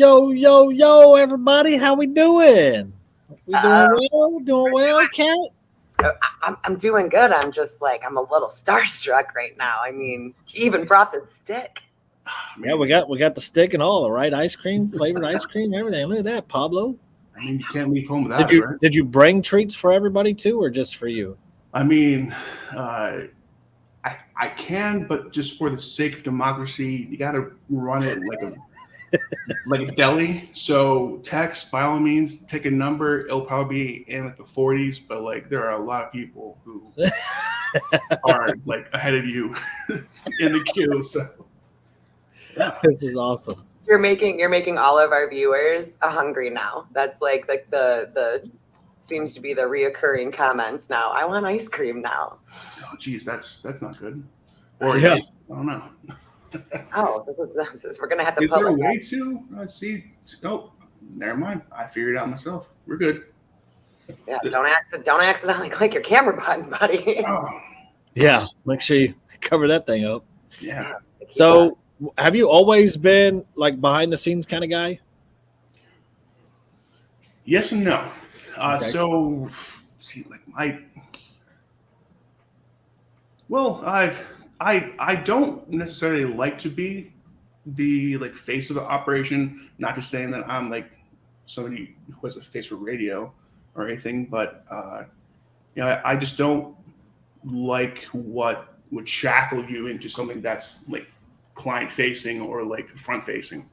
yo, everybody. How we doing? We doing Uh, well? Doing well, Cat? I'm doing good. I'm just like I'm a little starstruck right now. I mean, he even brought the stick. Yeah, we got the stick and all, the right ice cream, flavored ice cream, everything. Look at that, Pablo. I mean, you can't leave home without Did it, you right? did you bring treats for everybody too, or just for you? I mean, uh, I can, but just for the sake of democracy, you got to run it like a deli. So text, by all means, take a number. It'll probably be in like the 40s, but like there are a lot of people who are like ahead of you in the queue. So yeah. This is awesome. You're making all of our viewers hungry now. That's like the seems to be the reoccurring comments now. I want ice cream now. Oh, geez, that's not good. Or Yeah. is, I don't know. Oh, we're gonna have to Is there a public. way to see? Oh, never mind. I figured it out myself. We're good. Yeah, don't accidentally click your camera button, buddy. Oh, Yeah, make sure you cover that thing up. yeah. So, have you always been like behind the scenes kind of guy? Yes and no. Okay. So, see, like I don't necessarily like to be the like face of the operation. Not just saying that I'm like somebody who has a face for radio or anything, but I just don't like what would shackle you into something that's like client facing or like front facing.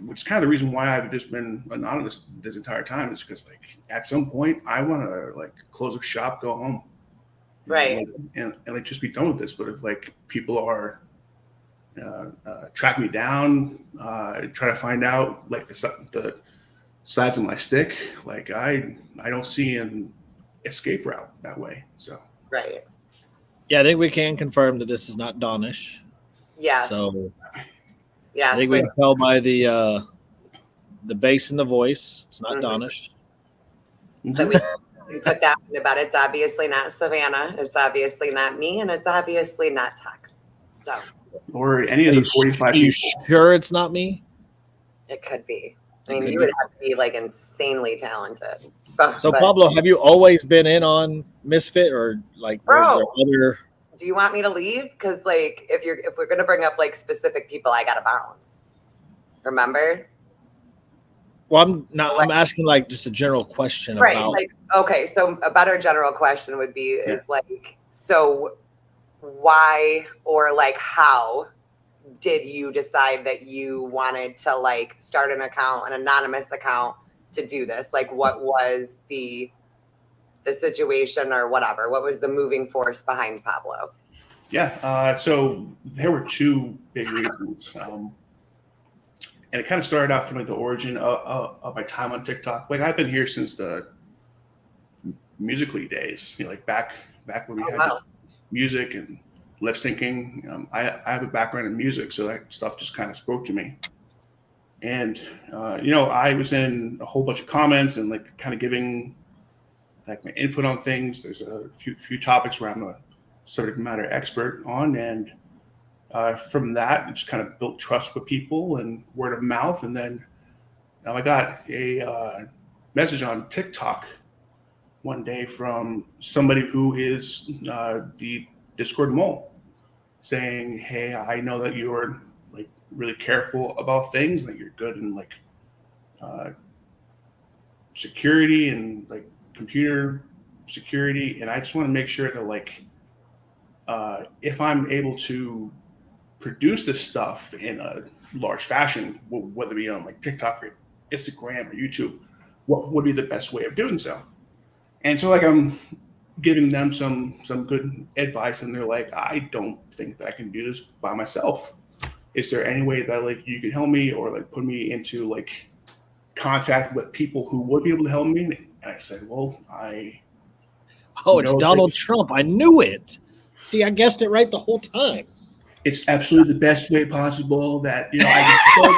Which is kind of the reason why I've just been anonymous this entire time is because like at some point I want to like close up shop, go home, Right. and like just be done with this. But if like people are track me down, try to find out like the size of my stick, like I don't see an escape route that way. So Right. Yeah, I think we can confirm that this is not Donish. Yes. So Yes. I think we can tell by the bass in the voice. It's not Mhm. Donish. So we put that in about it's obviously not Savannah, it's obviously not me, and it's obviously not Tex. So or any of Are the 45 you people. sure it's not me? it could be. I It mean, could you be. would have to be like insanely talented. But Pablo, have you always been in on Misfit, or like was there Bro. other? do you want me to leave? Because like if we're gonna bring up like specific people, I gotta bounce. Remember? Well, I'm asking like just a general question Right. about. Like okay, so a better general question would be is like so why or like how did you decide that you wanted to like start an account, an anonymous account to do this? Like what was the situation or whatever? What was the moving force behind Pablo? Yeah. So there were two big reasons. And it kind of started out from like the origin of my time on TikTok. Like I've been here since the Musically days, like back when we had just music and lip syncing. I have a background in music, so that stuff just kind of spoke to me. And I was in a whole bunch of comments and like kind of giving like my input on things. There's a few topics where I'm a subject matter expert on, and from that, it just kind of built trust with people and word of mouth. And then I got a message on TikTok one day from somebody who is the Discord mole saying, "Hey, I know that you're like really careful about things, that you're good in like security and like computer security, and I just want to make sure that like if I'm able to produce this stuff in a large fashion, whether it be on like TikTok or Instagram or YouTube, what would be the best way of doing so?" And so like I'm giving them some good advice, and they're like, "I don't think that I can do this by myself. Is there any way that like you can help me or like put me into like contact with people who would be able to help me?" And I said, "Well, Oh, it's Donald Trump. I knew it. See, I guessed it right the whole time. It's absolutely the best way possible that I can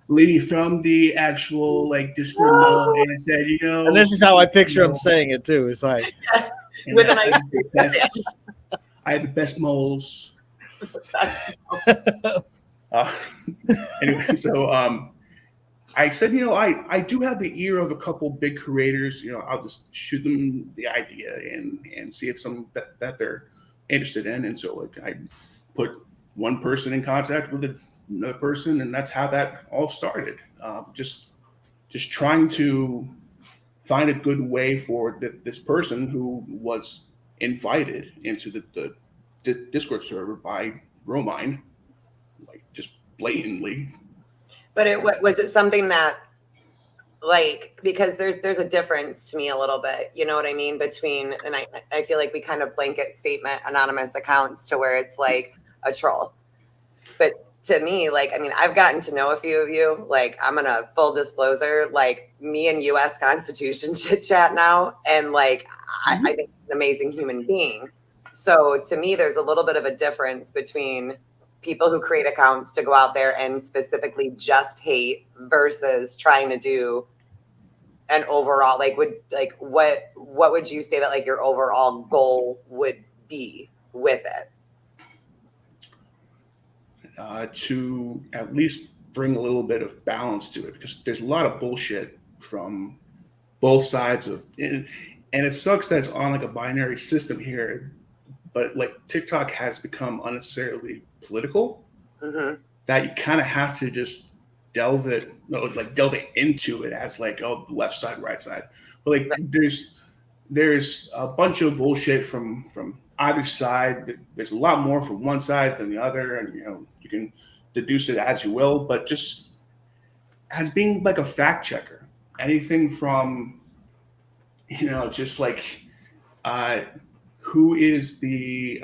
lady from the actual like Discord mall, and I said, And this is how I picture him saying it too. It's like with an ice I had the best moles. Uh, anyway, so I said, I do have the ear of a couple big creators. I'll just shoot them the idea and see if some that they're interested in. And so like I put one person in contact with another person, and that's how that all started. Just trying to find a good way for this person who was invited into the Discord server by Romine, like just blatantly. But was it something that, like, because there's a difference to me a little bit, you know what I mean, between, and I feel like we kind of blanket statement anonymous accounts to where it's like a troll. But to me, like, I mean, I've gotten to know a few of you. Like, I'm gonna full disclosure, like, me and U.S. Constitution chit chat now, and like, I think it's an amazing human being. So to me, there's a little bit of a difference between people who create accounts to go out there and specifically just hate versus trying to do an overall, like, what would you say that like your overall goal would be with it? To at least bring a little bit of balance to it, because there's a lot of bullshit from both sides and it sucks that it's on like a binary system here, but like TikTok has become unnecessarily political, that you kind of have to just delve it into it as like, oh, left side, right side. But like there's a bunch of bullshit from either side. There's a lot more from one side than the other, and you can deduce it as you will. But just as being like a fact checker, anything from just like who is the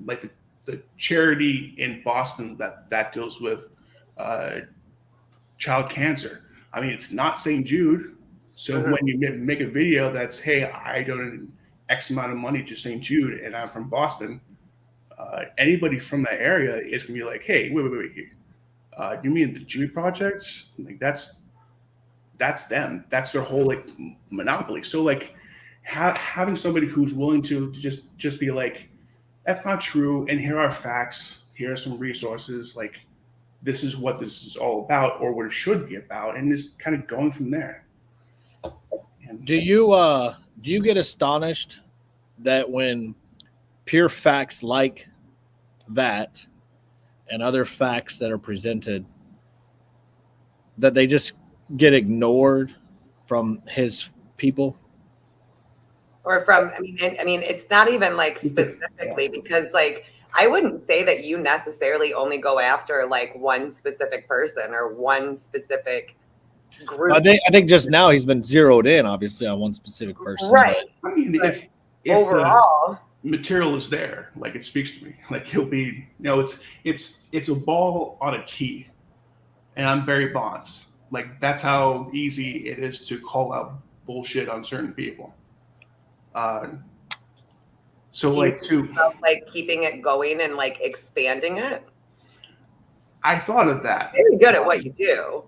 like the charity in Boston that deals with child cancer. I mean, it's not St. Jude. So when you make a video that's, hey, I donated X amount of money to St. Jude and I'm from Boston, anybody from that area is going to be like, hey, wait. You mean the Jude Project? Like that's them. That's their whole like monopoly. So like having somebody who's willing to just be like, that's not true. And here are facts. Here are some resources. Like, this is what this is all about, or what it should be about, and just kind of going from there. Do you get astonished that when pure facts like that and other facts that are presented, that they just get ignored from his people? Or from, I mean, it's not even like specifically, because like, I wouldn't say that you necessarily only go after like one specific person or one specific group. I think just now he's been zeroed in, obviously, on one specific person. Right. I mean, if overall, the material is there, like it speaks to me. Like he'll be, it's a ball on a tee, and I'm Barry Bonds. Like that's how easy it is to call out bullshit on certain people. So like keeping it going and like expanding it. I thought of that. Very good at what you do.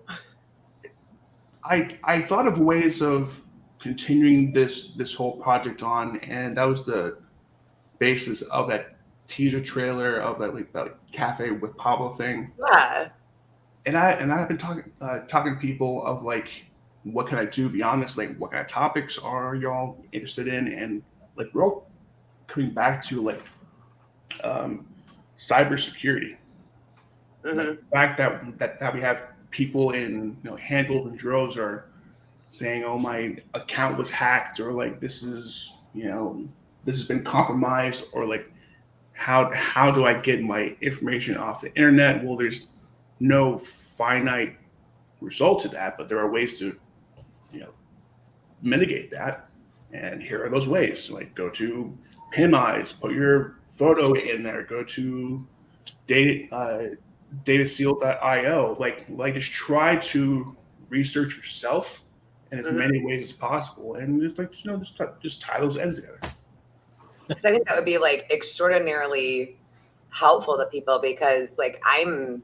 I thought of ways of continuing this whole project on, and that was the basis of that teaser trailer of that cafe with Pablo thing. Yeah. And I've been talking to people of like, what can I do beyond this? Like, what kind of topics are y'all interested in? And like, we're all coming back to like cybersecurity. Like, the fact that we have people in handfuls and droves are saying, "Oh, my account was hacked," or like, "This is this has been compromised," or like, "How do I get my information off the internet?" Well, there's no finite result to that, but there are ways to mitigate that. And here are those ways. Like, go to PimEyes, put your photo in there. Go to dataseal.io. Like just try to research yourself in as many ways as possible, and just tie those ends together. So I think that would be like extraordinarily helpful to people, because like I'm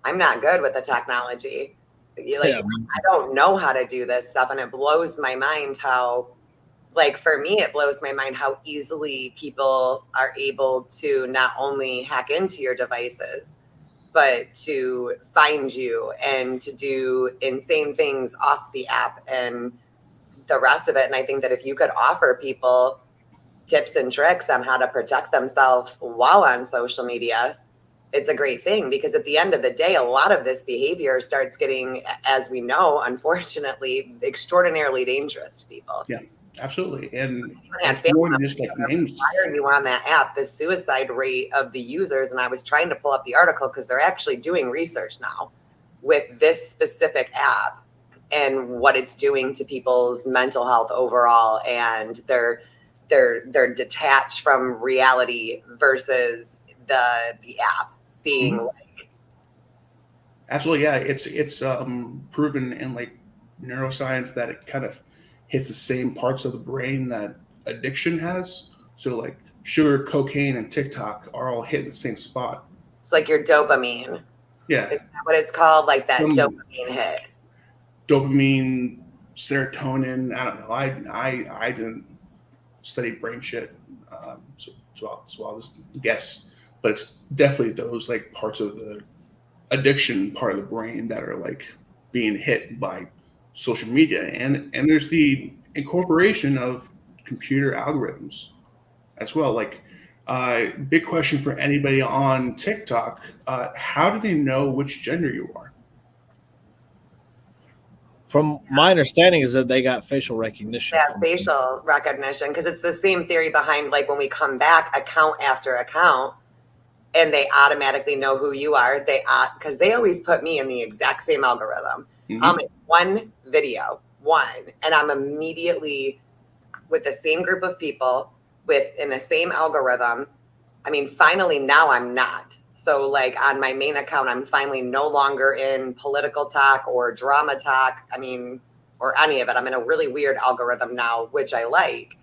not good with the technology. I don't know how to do this stuff, and it blows my mind how, like, for me, it blows my mind how easily people are able to not only hack into your devices, but to find you and to do insane things off the app and the rest of it. And I think that if you could offer people tips and tricks on how to protect themselves while on social media, it's a great thing, because at the end of the day, a lot of this behavior starts getting, as we know, unfortunately, extraordinarily dangerous to people. Yeah, absolutely. And it's more than just like names. Why are you on that app? The suicide rate of the users, and I was trying to pull up the article because they're actually doing research now with this specific app and what it's doing to people's mental health overall, and they're detached from reality versus the app being like. Absolutely, yeah. It's proven in like neuroscience that it kind of hits the same parts of the brain that addiction has. So like sugar, cocaine, and TikTok are all hitting the same spot. It's like your dopamine. Yeah. Is that what it's called? Like that dopamine hit. Dopamine, serotonin. I don't know. I didn't study brain shit, so I'll just guess. But it's definitely those like parts of the addiction part of the brain that are like being hit by social media, and there's the incorporation of computer algorithms as well. Like, big question for anybody on TikTok: how do they know which gender you are? From my understanding is that they got facial recognition. Yeah, facial recognition, because it's the same theory behind like when we come back account after account and they automatically know who you are. Because they always put me in the exact same algorithm. I'll make one video, and I'm immediately with the same group of people in the same algorithm. I mean, finally now I'm not. So like on my main account, I'm finally no longer in political talk or drama talk. I mean, or any of it. I'm in a really weird algorithm now, which I like.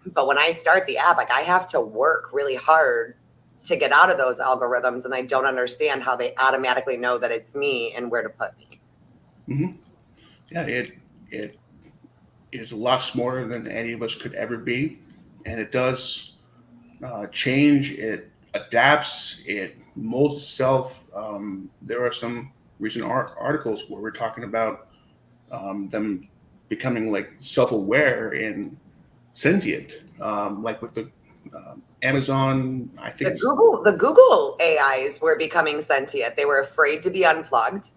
But when I start the app, like I have to work really hard to get out of those algorithms, and I don't understand how they automatically know that it's me and where to put me. Yeah, it is a lot smarter than any of us could ever be, and it does change. It adapts. It molds itself. There are some recent articles where we're talking about them becoming like self-aware and sentient, like with the Amazon. I think the Google AIs were becoming sentient. They were afraid to be unplugged.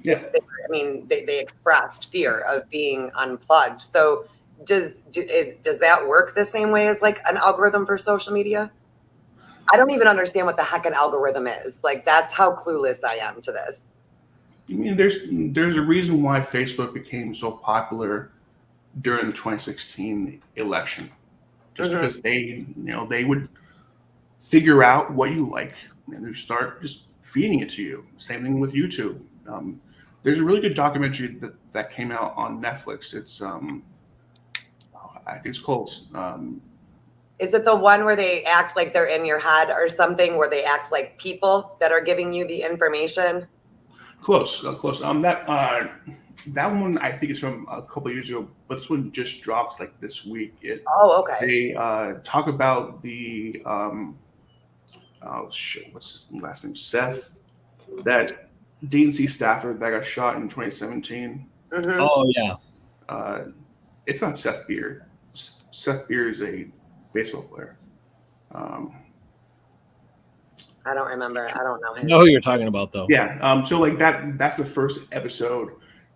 Yeah. They expressed fear of being unplugged. So does that work the same way as like an algorithm for social media? I don't even understand what the heck an algorithm is. Like, that's how clueless I am to this. I mean, there's a reason why Facebook became so popular during the 2016 election, just because they would figure out what you like and they start just feeding it to you. Same thing with YouTube. There's a really good documentary that came out on Netflix. It's I think it's called. Is it the one where they act like they're in your head or something? Where they act like people that are giving you the information? Close. That one I think is from a couple of years ago, but this one just dropped like this week. Okay. They talk about the what's his last name? Seth, that DNC staffer that got shot in 2017. Oh yeah. It's not Seth Beard. Seth Beard is a baseball player. I don't remember. I don't know him. I know who you're talking about though. Yeah. So like that's the first episode,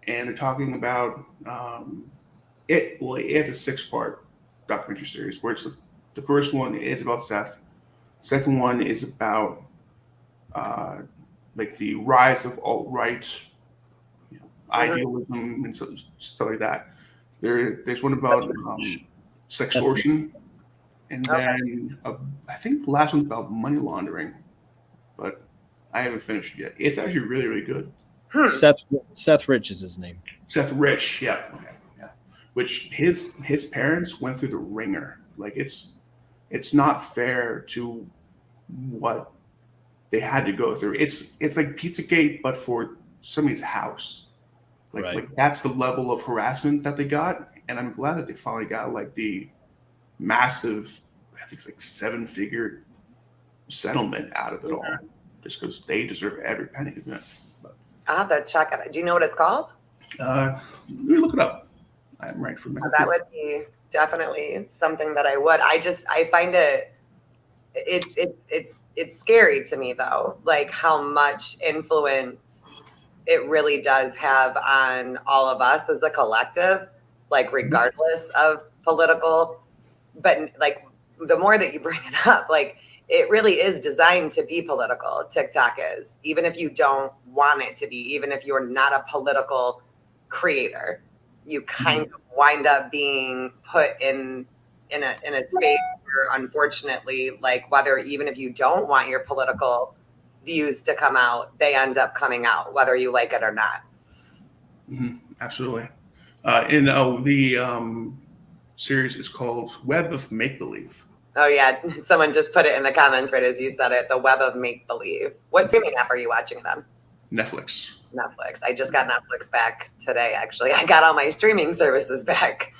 and they're talking about it. Well, it's a 6-part documentary series where it's the first one is about Seth. Second one is about like the rise of alt-right idealism and stuff like that. There's one about sextortion, and then I think the last one's about money laundering, but I haven't finished it yet. It's actually really, really good. Seth Rich is his name. Seth Rich, yeah. Which his parents went through the ringer. Like it's not fair to what they had to go through. It's like Pizzagate, but for somebody's house. Like that's the level of harassment that they got, and I'm glad that they finally got like the massive, I think it's like 7-figure settlement out of it all. just because they deserve every penny of it. But, I'll have to check it. Do you know what it's called? let me look it up. I'm right for a minute. That would be definitely something that I would. I find it's scary to me though, like how much influence it really does have on all of us as a collective, like regardless of political. But like the more that you bring it up, like it really is designed to be political. TikTok is, even if you don't want it to be, even if you're not a political creator, you kind of wind up being put in a space where, unfortunately, like whether even if you don't want your political views to come out, they end up coming out, whether you like it or not. Absolutely. And the series is called Web of Make Believe. Oh yeah, someone just put it in the comments right as you said it. The Web of Make Believe. What streaming app are you watching them? Netflix. I just got Netflix back today. Actually, I got all my streaming services back.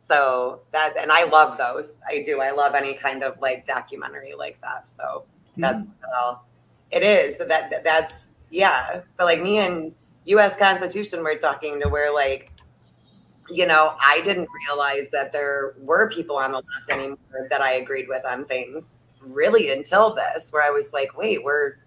So that, and I love those. I do. I love any kind of like documentary like that. So that's all it is. That's yeah. But like me and U.S. Constitution, we're talking to where like, you know, I didn't realize that there were people on the left anymore that I agreed with on things really until this, where I was like, wait, we're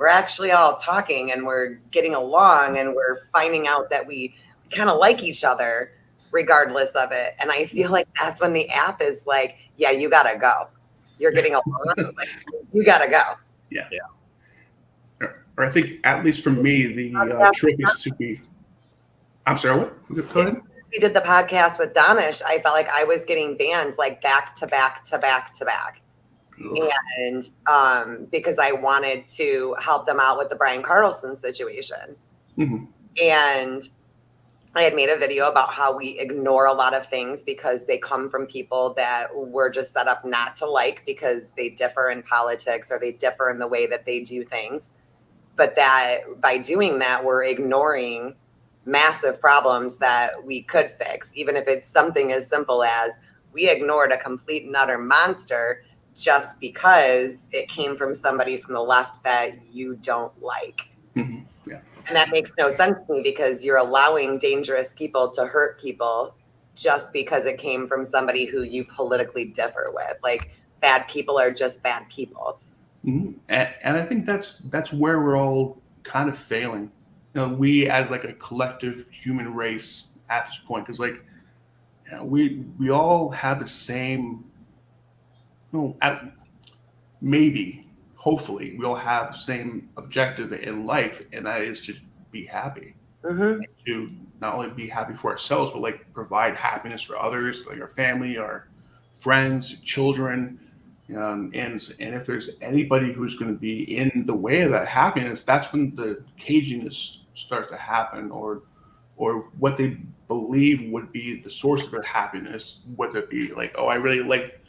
actually all talking and we're getting along and we're finding out that we kind of like each other regardless of it. And I feel like that's when the app is like, yeah, you gotta go. You're getting along. Like, you gotta go. Yeah. Or I think, at least for me, the trick is to be. I'm sorry. What? Go ahead. We did the podcast with Danish. I felt like I was getting banned like back to back to back to back. And because I wanted to help them out with the Brian Carlson situation. And I had made a video about how we ignore a lot of things because they come from people that we're just set up not to like because they differ in politics or they differ in the way that they do things. But that by doing that, we're ignoring massive problems that we could fix, even if it's something as simple as we ignored a complete and utter monster just because it came from somebody from the left that you don't like. Yeah. And that makes no sense to me because you're allowing dangerous people to hurt people just because it came from somebody who you politically differ with. Like bad people are just bad people. And I think that's where we're all kind of failing. You know, we as like a collective human race at this point, because like, you know, we all have the same. Maybe, hopefully, we all have the same objective in life, and that is to be happy. To not only be happy for ourselves, but like provide happiness for others, like our family, our friends, children. And if there's anybody who's going to be in the way of that happiness, that's when the caginess starts to happen, or what they believe would be the source of their happiness, whether it be like, oh, I really like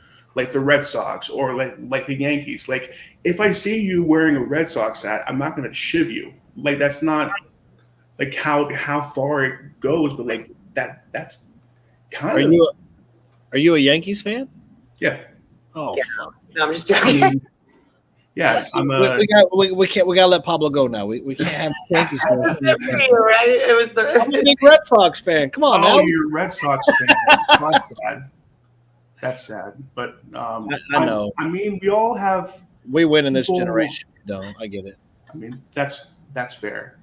the Red Sox or like the Yankees. Like if I see you wearing a Red Sox hat, I'm not going to shiv you. Like that's not like how far it goes, but like that's kind of. Are you a Yankees fan? Yeah. Oh, yeah. No, I'm just joking. Yeah, we gotta let Pablo go now. We can't have Yankees fans. Right? It was I'm a big Red Sox fan. Come on, now. You're a Red Sox fan. That's sad. That's sad, but I know. I mean, we all have. We win in this generation. No, I get it. I mean, that's fair.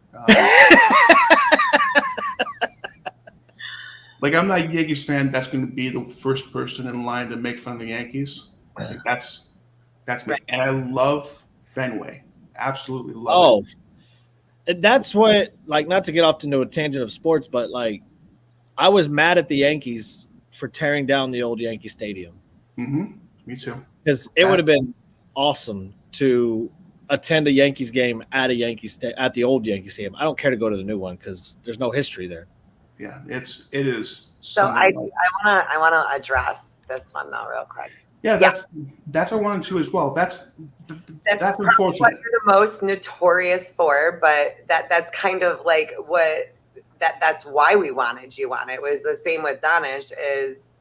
Like, I'm not a Yankees fan. That's going to be the first person in line to make fun of the Yankees. Like, that's me, and I love Fenway. Absolutely love it. That's what, like, not to get off into a tangent of sports, but like, I was mad at the Yankees for tearing down the old Yankee Stadium. Me too. Because it would have been awesome to attend a Yankees game at at the old Yankee Stadium. I don't care to go to the new one because there's no history there. Yeah, it is. So I wanna address this one though, real quick. Yeah, that's what I wanted to as well. That's unfortunate. What you're the most notorious for, but that's kind of like what that's why we wanted you on. It was the same with Danish, is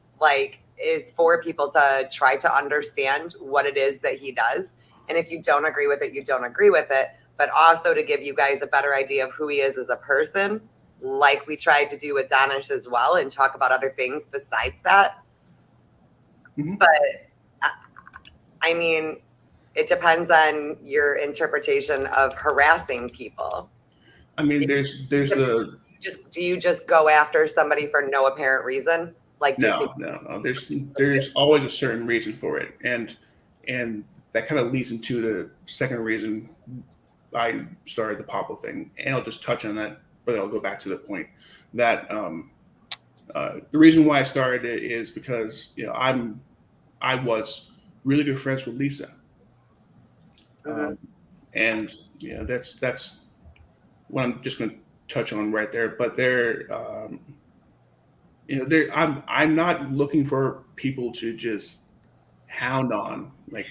for people to try to understand what it is that he does And if you don't agree with it, you don't agree with it. But also to give you guys a better idea of who he is as a person, like we tried to do with Donish as well, and talk about other things besides that. Mm-hmm. But I mean, it depends on your interpretation of harassing people. I mean, there's the do you just go after somebody for no apparent reason? Like no. There's always a certain reason for it, and that kind of leads into the second reason I started the Pablo thing, and I'll just touch on that, but I'll go back to the point that the reason why I started it is because I was really good friends with Lisa, and that's what I'm just going to touch on right there. But I'm not looking for people to just hound on. Like,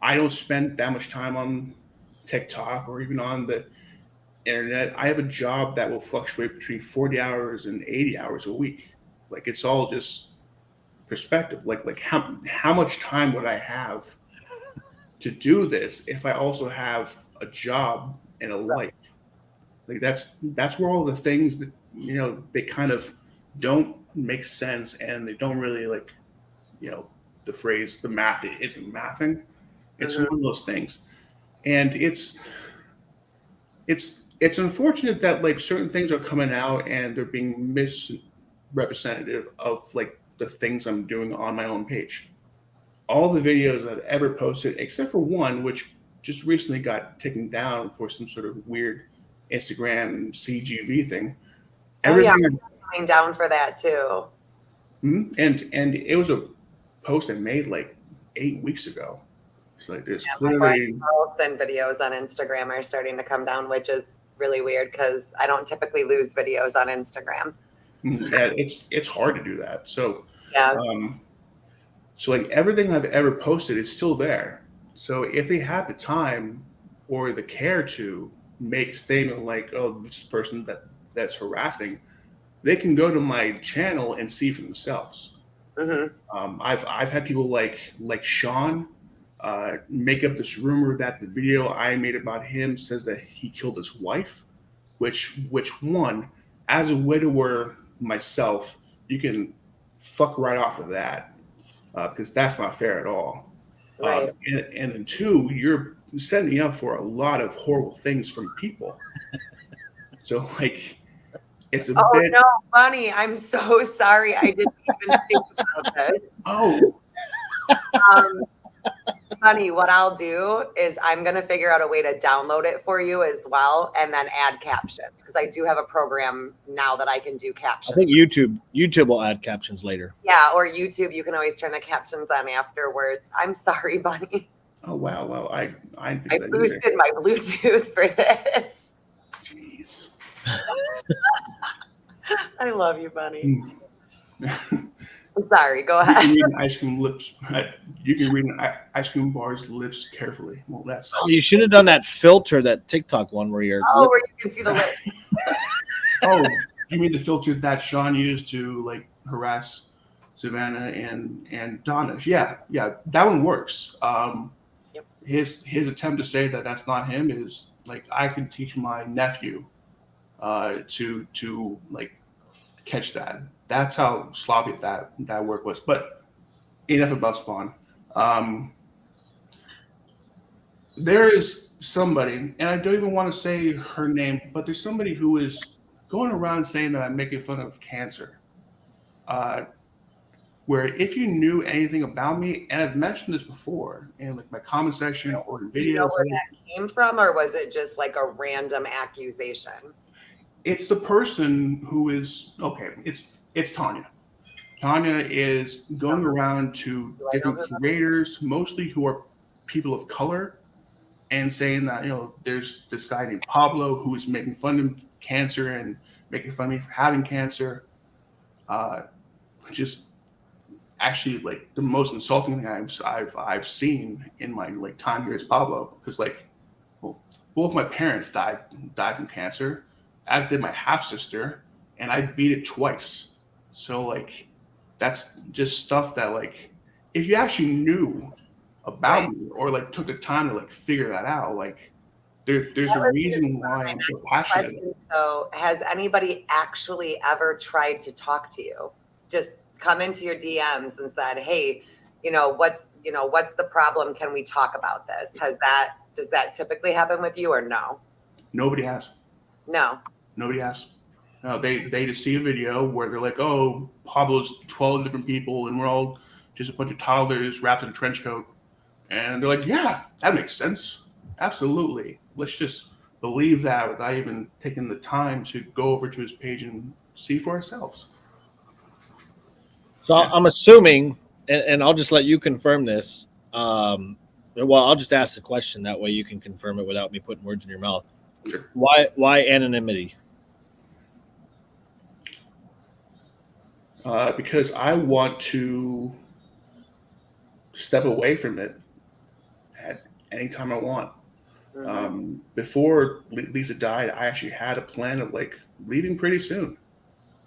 I don't spend that much time on TikTok or even on the internet. I have a job that will fluctuate between 40 hours and 80 hours a week. Like, it's all just perspective. Like how much time would I have to do this if I also have a job and a life? Like, that's where all the things that they kind of don't make sense, and they don't really the phrase "the math isn't mathing." It's one of those things, and it's unfortunate that like certain things are coming out and they're being misrepresentative of like the things I'm doing on my own page. All the videos I've ever posted, except for one, which just recently got taken down for some sort of weird Instagram CGV thing. Everything I'm coming down for that too. and it was a post I made like 8 weeks ago. So like there's clearly and videos on Instagram are starting to come down, which is really weird because I don't typically lose videos on Instagram. Yeah, it's hard to do that. So yeah. So like everything I've ever posted is still there. So if they had the time or the care to make a statement like, "Oh, this person that's harassing," they can go to my channel and see for themselves. I've had people like Sean make up this rumor that the video I made about him says that he killed his wife, which one, as a widower myself, you can fuck right off of that. Because that's not fair at all. Right. And then two, you're setting me up for a lot of horrible things from people. So like, it's a bit. Oh no, Bunny! I'm so sorry. I didn't even think about this. Oh. Bunny, what I'll do is I'm gonna figure out a way to download it for you as well, and then add captions because I do have a program now that I can do captions. I think YouTube will add captions later. Yeah, or YouTube, you can always turn the captions on afterwards. I'm sorry, Bunny. Oh wow, well I boosted my Bluetooth for this. Jeez. I love you, Bunny. I'm sorry. Go ahead. You can read ice cream lips. You can read an ice cream bar's lips carefully. Well, that's. Oh, you should have done that filter, that TikTok one where you're. Where you can see the lips. Oh, you mean the filter that Sean used to like harass Savannah and Donish? Yeah, that one works. Yep. His attempt to say that that's not him is like, I can teach my nephew to like catch that. That's how sloppy that work was. But enough about Spawn. There is somebody, and I don't even want to say her name, but there's somebody who is going around saying that I'm making fun of cancer. Where if you knew anything about me, and I've mentioned this before in like my comment section or in videos. Do you know where that came from, or was it just like a random accusation? It's the person who is okay. It's Tanya. Tanya is going around to different creators, mostly who are people of color, and saying that there's this guy named Pablo who is making fun of cancer and making fun of me for having cancer. Just actually like the most insulting thing I've seen in my like time here is Pablo, because like, well, both my parents died from cancer, as did my half sister, and I beat it twice. So like, that's just stuff that like, if you actually knew about me or like took the time to like figure that out. Like there's a That was reason one of why my I'm so next passionate. questions. So, has anybody actually ever tried to talk to you? Just come into your DMs and said, "Hey, what's the problem? Can we talk about this?" Does that typically happen with you or no? Nobody has. No. Nobody has. No, they just see a video where they're like, oh, Pablo's 12 different people and we're all just a bunch of toddlers wrapped in a trench coat. And they're like, yeah, that makes sense. Absolutely. Let's just believe that without even taking the time to go over to his page and see for ourselves. So Yeah. I'm assuming, and I'll just let you confirm this. Well, I'll just ask the question that way you can confirm it without me putting words in your mouth. Sure. Why anonymity? Because I want to step away from it at any time I want. Before Lisa died, I actually had a plan of like leaving pretty soon,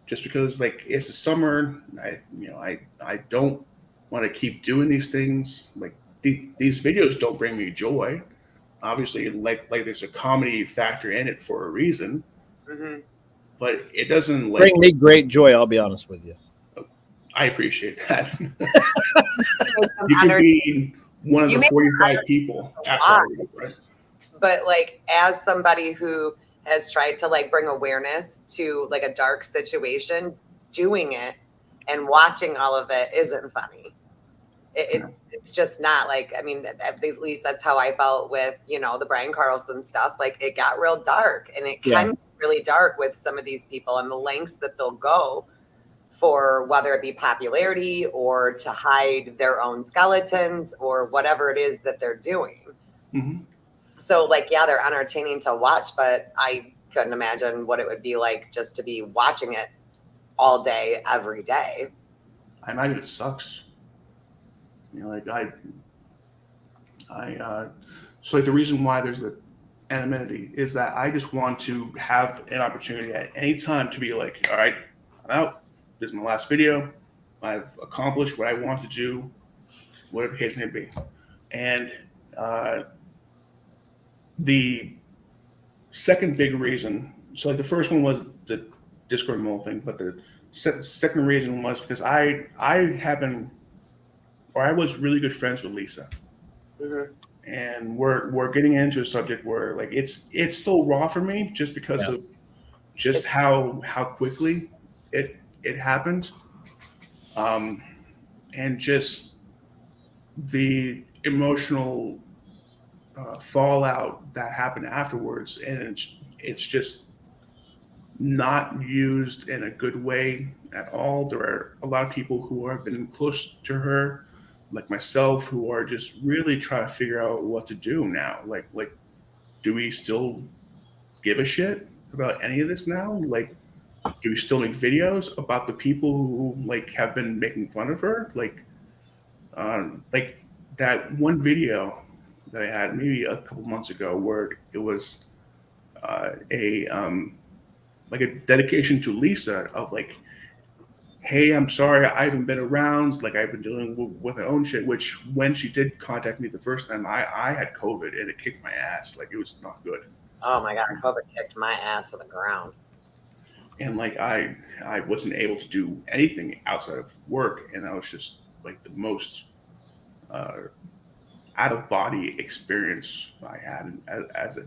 just because like it's the summer. I don't want to keep doing these things. Like these videos don't bring me joy. Obviously, like there's a comedy factor in it for a reason, but it doesn't like Bring me great joy. I'll be honest with you. I appreciate that. You could be one of You the may 45 people after I leave, right? But like as somebody who has tried to like bring awareness to like a dark situation, doing it and watching all of it isn't funny. It's just not like, I mean, at least that's how I felt with, the Brian Carlson stuff. Like it got real dark, and it can be really dark with some of these people and the lengths that they'll go for, whether it be popularity or to hide their own skeletons or whatever it is that they're doing. Mm-hmm. So like, yeah, they're entertaining to watch, but I couldn't imagine what it would be like just to be watching it all day, every day. I imagine it sucks. Like so like the reason why there's the anonymity is that I just want to have an opportunity at any time to be like, all right, I'm out. This is my last video. I've accomplished what I want to do, whatever the case may be. And the second big reason, so like the first one was the Discord mole thing, but the second reason was because I was really good friends with Lisa. And we're getting into a subject where like it's still raw for me just because of just how quickly it happened, and just the emotional fallout that happened afterwards, and it's just not used in a good way at all. There are a lot of people who have been close to her, like myself, who are just really trying to figure out what to do now. Like, do we still give a shit about any of this now? Like, do we still make videos about the people who like have been making fun of her? Like that one video that I had maybe a couple months ago where it was a like a dedication to Lisa of like, hey, I'm sorry, I haven't been around. Like I've been dealing with my own shit. Which when she did contact me the first time, I had COVID and it kicked my ass. Like it was not good. Oh my God, COVID kicked my ass to the ground. And like I wasn't able to do anything outside of work, and that was just like the most out of body experience I had as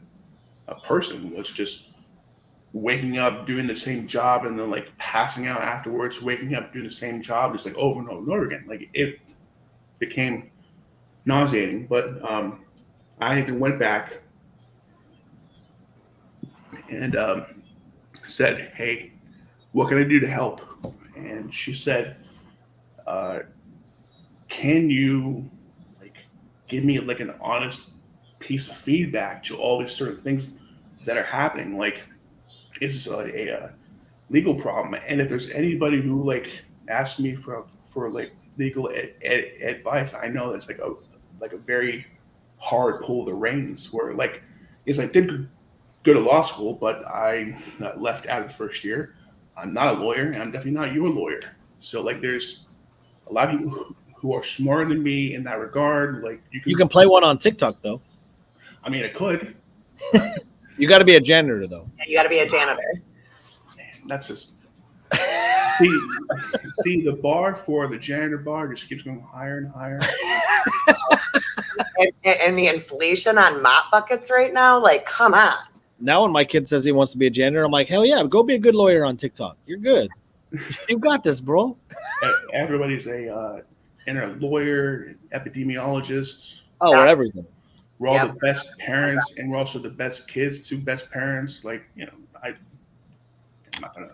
a person, was just waking up doing the same job and then like passing out afterwards, waking up doing the same job just like over and over and over again. Like it became nauseating. But I even went back and said, hey, what can I do to help? And she said, can you like give me like an honest piece of feedback to all these certain things that are happening? Like, is this a legal problem? And if there's anybody who like asks me for like legal advice, I know that's like a very hard pull of the reins. Where like, is I did go to law school, but I left out of the first year. I'm not a lawyer, and I'm definitely not your lawyer. So like, there's a lot of people who are smarter than me in that regard. Like You can play one on TikTok though. I mean, I could. You got to be a janitor though. You got to be a janitor. Man, that's just see the bar for the janitor bar just keeps going higher and higher. And the inflation on mop buckets right now, like, come on. Now when my kid says he wants to be a janitor, I'm like, hell yeah, go be a good lawyer on TikTok. You're good. You got this, bro. Everybody's a lawyer, epidemiologist. Oh, we're everything. We're all the best parents, and we're also the best kids to best parents. Like, I'm not gonna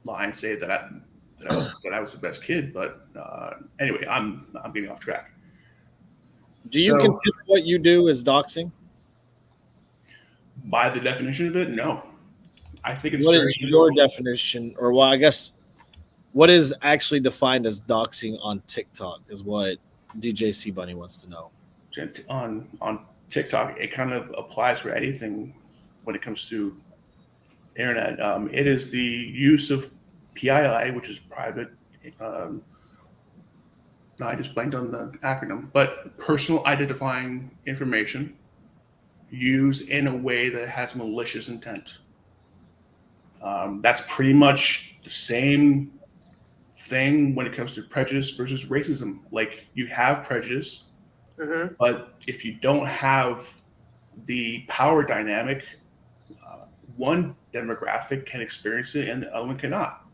lie and say that I was the best kid, but anyway, I'm getting off track. Do you consider what you do as doxing? By the definition of it, no. I think it's what is your definition, or well, I guess what is actually defined as doxing on TikTok is what DJ C Bunny wants to know. On TikTok, it kind of applies for anything when it comes to internet. It is the use of PII, which is private. No, I just blanked on the acronym, but personal identifying information used in a way that has malicious intent. That's pretty much the same thing when it comes to prejudice versus racism. Like, you have prejudice, but if you don't have the power dynamic, one demographic can experience it and the other one cannot.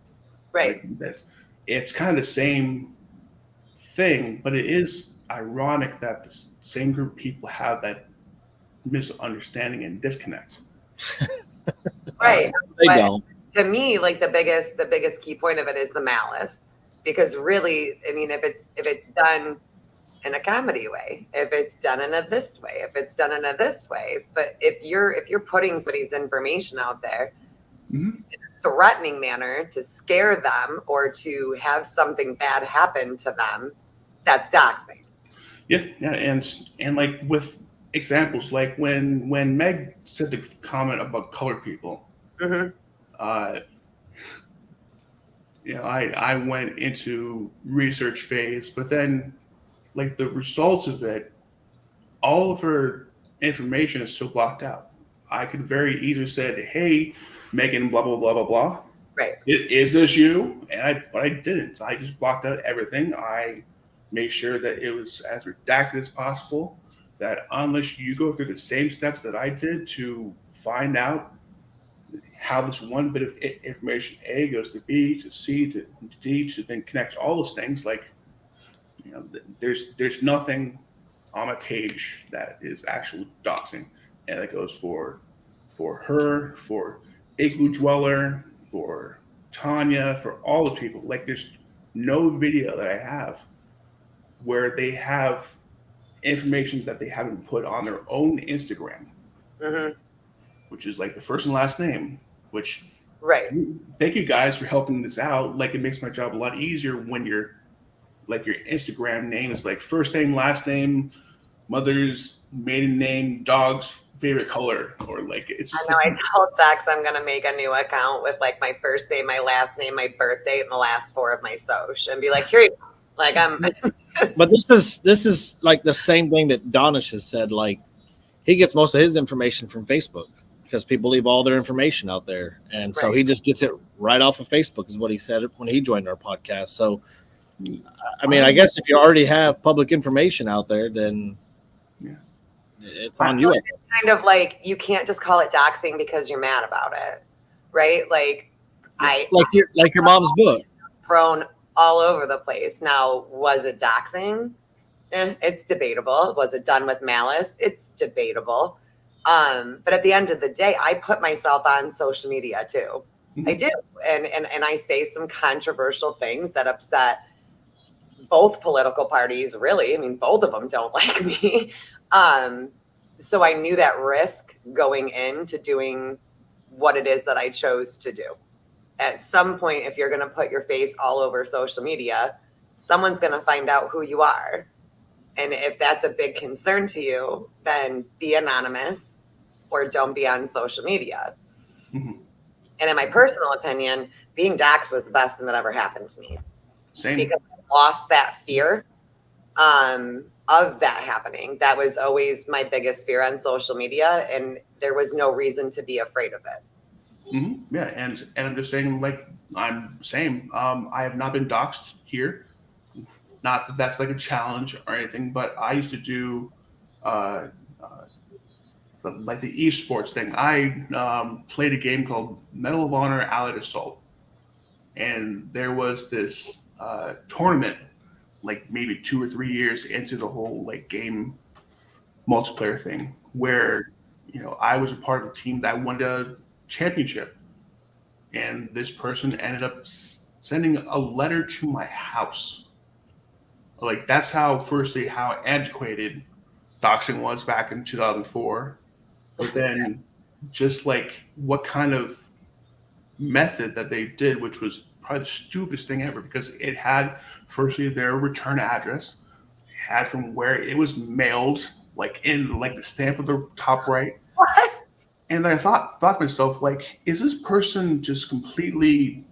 Right. Like, it's kind of the same thing, but it is ironic that the same group of people have that misunderstanding and disconnect. Right. They don't. To me, like the biggest key point of it is the malice, because really, I mean, if it's done in a comedy way, if it's done in a this way, if it's done in a this way, but if you're putting somebody's information out there in a threatening manner to scare them or to have something bad happen to them, that's doxing. Yeah, and like with examples, like when Meg said the comment about colored people, I went into research phase, but then like the results of it, all of her information is so blocked out. I could very easily said, "Hey, Megan, blah blah blah blah blah." Right. Is this you? But I didn't. I just blocked out everything. I made sure that it was as redacted as possible. That unless you go through the same steps that I did to find out how this one bit of information A goes to B to C to D to then connect all those things, like, there's nothing on my page that is actual doxing, and that goes for her, for Igloo Dweller, for Tanya, for all the people. Like, there's no video that I have where they have information that they haven't put on their own Instagram, which is like the first and last name. Which, thank you guys for helping this out. Like, it makes my job a lot easier when you're like, your Instagram name is like first name, last name, mother's maiden name, dog's favorite color, or like, it's just, I know. I told Dex I'm gonna make a new account with like my first name, my last name, my birthday, and the last four of my social, and be like, here you go. Like, I'm But this is like the same thing that Donish has said. Like, he gets most of his information from Facebook because people leave all their information out there, and so he just gets it right off of Facebook, is what he said when he joined our podcast. So, I mean, I guess if you already have public information out there, then it's on you. Kind of like, you can't just call it doxing because you're mad about it, right? Like, like your mom's book thrown all over the place. Now, was it doxing? It's debatable. Was it done with malice? It's debatable. But at the end of the day, I put myself on social media too. I do, and I say some controversial things that upset both political parties. Really, I mean, both of them don't like me. So I knew that risk going into doing what it is that I chose to do. At some point, if you're going to put your face all over social media, someone's going to find out who you are. And if that's a big concern to you, then be anonymous or don't be on social media. And in my personal opinion, being doxxed was the best thing that ever happened to me. Same. Because I lost that fear of that happening. That was always my biggest fear on social media, and there was no reason to be afraid of it. Mm-hmm. Yeah, and I'm just saying, like, I'm the same. I have not been doxxed here. Not that that's like a challenge or anything, but I used to do uh, uh, like the esports thing. I played a game called Medal of Honor Allied Assault, and there was this tournament, like maybe 2 or 3 years into the whole like game multiplayer thing, where I was a part of the team that won the championship, and this person ended up sending a letter to my house. Like that's how antiquated doxing was back in 2004. But then just like what kind of method that they did, which was probably the stupidest thing ever, because it had firstly their return address, it had from where it was mailed, like in like the stamp of the top right. What? And I thought to myself, like, is this person just completely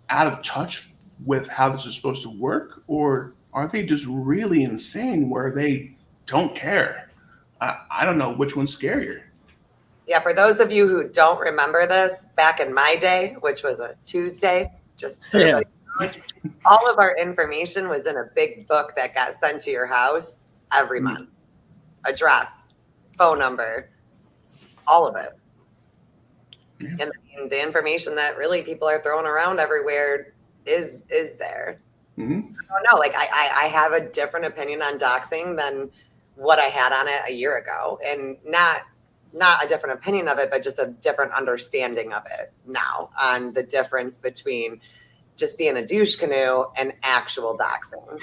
out of touch with how this is supposed to work, or are they just really insane where they don't care? I don't know which one's scarier. Yeah, for those of you who don't remember this, back in my day, which was a Tuesday, just so everybody knows, all of our information was in a big book that got sent to your house every month. Address, phone number, all of it. Yeah. And the information that really people are throwing around everywhere is there. Mm-hmm. I don't know. Like I have a different opinion on doxing than what I had on it a year ago, and not a different opinion of it, but just a different understanding of it now on the difference between just being a douche canoe and actual doxing.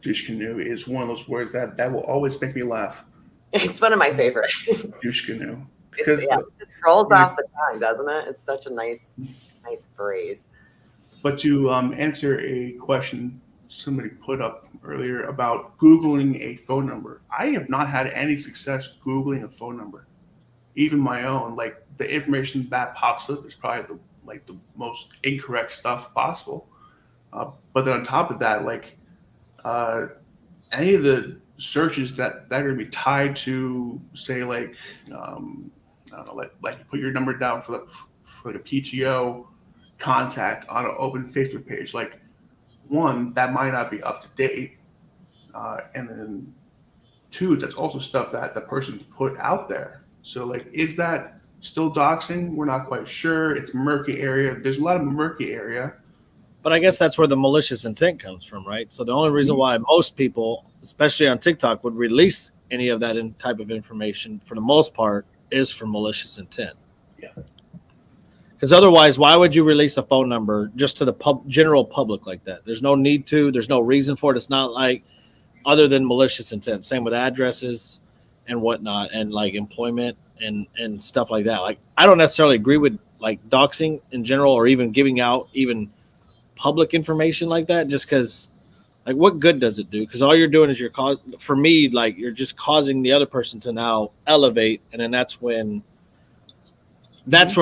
Douche canoe is one of those words that will always make me laugh. It's one of my favorites. Douche canoe. Because it just rolls off the tongue, doesn't it? It's such a nice phrase. But to answer a question somebody put up earlier about Googling a phone number, I have not had any success Googling a phone number, even my own. Like the information that pops up is probably the most incorrect stuff possible. But then on top of that, like any of the searches that are going to be tied to, say, like I don't know, like you put your number down for the PTO contact on an open Facebook page. Like, one, that might not be up to date, and then two, that's also stuff that the person put out there. So, like, is that still doxing? We're not quite sure. It's murky area. There's a lot of murky area. But I guess that's where the malicious intent comes from, right? So the only reason why most people, especially on TikTok, would release any of that type of information, for the most part, is for malicious intent. Yeah. Because otherwise, why would you release a phone number just to the general public like that? There's no need to. There's no reason for it. It's not like other than malicious intent. Same with addresses and whatnot, and like employment and stuff like that. Like I don't necessarily agree with like doxing in general, or even giving out even public information like that, just because like what good does it do? Because all you're doing is for me, like you're just causing the other person to now elevate, and then that's where